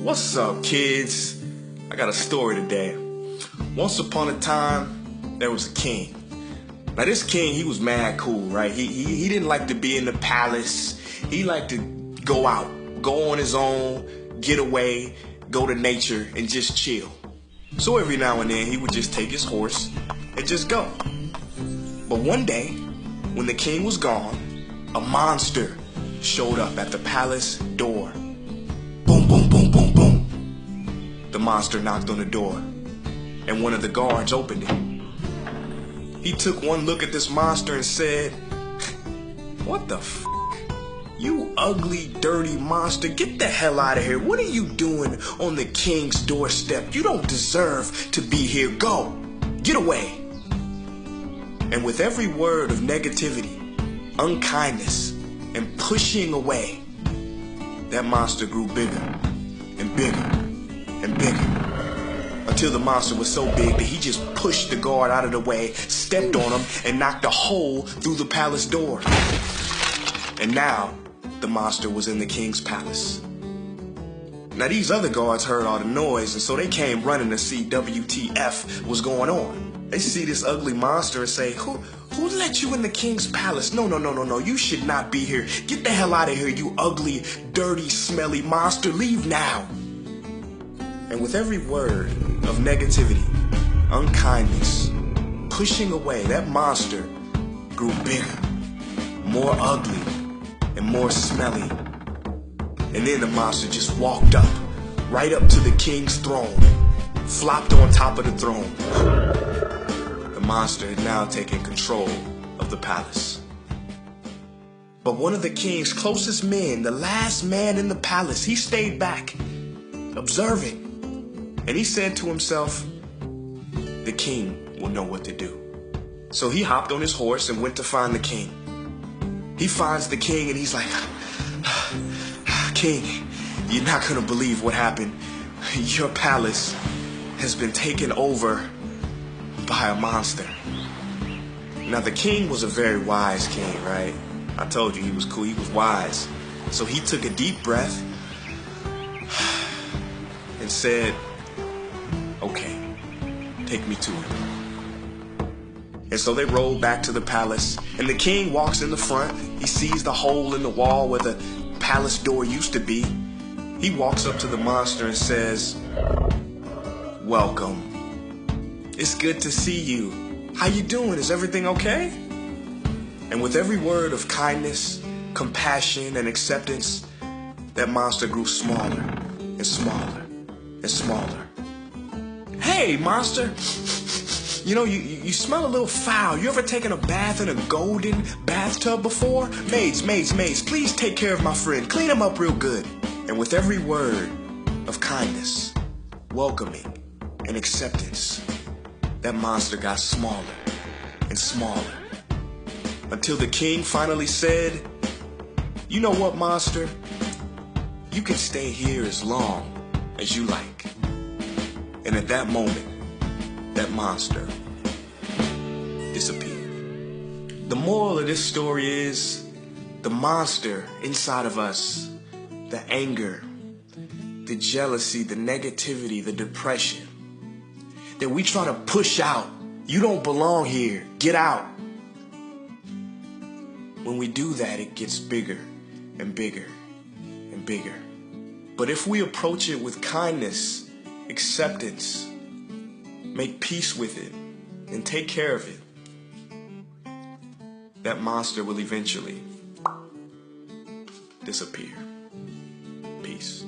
What's up, kids? I got a story today. Once upon a time, there was a king. Now this king, he was mad cool, right? He didn't like to be in the palace. He liked to go out, go on his own, get away, go to nature, and just chill. So every now and then, he would just take his horse and just go. But one day, when the king was gone, a monster showed up at the palace door. Boom, boom, boom, boom, boom. The monster knocked on the door, and one of the guards opened it. He took one look at this monster and said, "What the f***? You ugly, dirty monster, get the hell out of here. What are you doing on the king's doorstep? You don't deserve to be here. Go, get away." And with every word of negativity, unkindness, and pushing away, that monster grew bigger and bigger and bigger, until the monster was so big that he just pushed the guard out of the way, stepped on him, and knocked a hole through the palace door. And now, the monster was in the king's palace. Now these other guards heard all the noise, and so they came running to see WTF was going on. They see this ugly monster and say, Who let you in the king's palace? No, you should not be here. Get the hell out of here, you ugly, dirty, smelly monster. Leave now. And with every word of negativity, unkindness, pushing away, that monster grew bigger, more ugly, and more smelly. And then the monster just walked up, right up to the king's throne, flopped on top of the throne. The monster had now taken control of the palace. But one of the king's closest men, the last man in the palace, he stayed back, observing. And he said to himself, the king will know what to do. So he hopped on his horse and went to find the king. He finds the king and he's like, "King, you're not gonna believe what happened. Your palace has been taken over by a monster." Now the king was a very wise king, right? I told you he was cool, he was wise. So he took a deep breath and said, "Okay, take me to it." And so they rolled back to the palace, and the king walks in the front. He sees the hole in the wall where the palace door used to be. He walks up to the monster and says, "Welcome. It's good to see you. How you doing? Is everything okay?" And with every word of kindness, compassion, and acceptance, that monster grew smaller and smaller and smaller. "Hey, monster, you smell a little foul. You ever taken a bath in a golden bathtub before? Maids, please take care of my friend. Clean him up real good." And with every word of kindness, welcoming, and acceptance, that monster got smaller and smaller, until the king finally said, "You know what, monster? You can stay here as long as you like." And at that moment, that monster disappeared. The moral of this story is, the monster inside of us, the anger, the jealousy, the negativity, the depression, that we try to push out. You don't belong here. Get out. When we do that, it gets bigger and bigger and bigger. But if we approach it with kindness, acceptance, make peace with it, and take care of it, that monster will eventually disappear. Peace.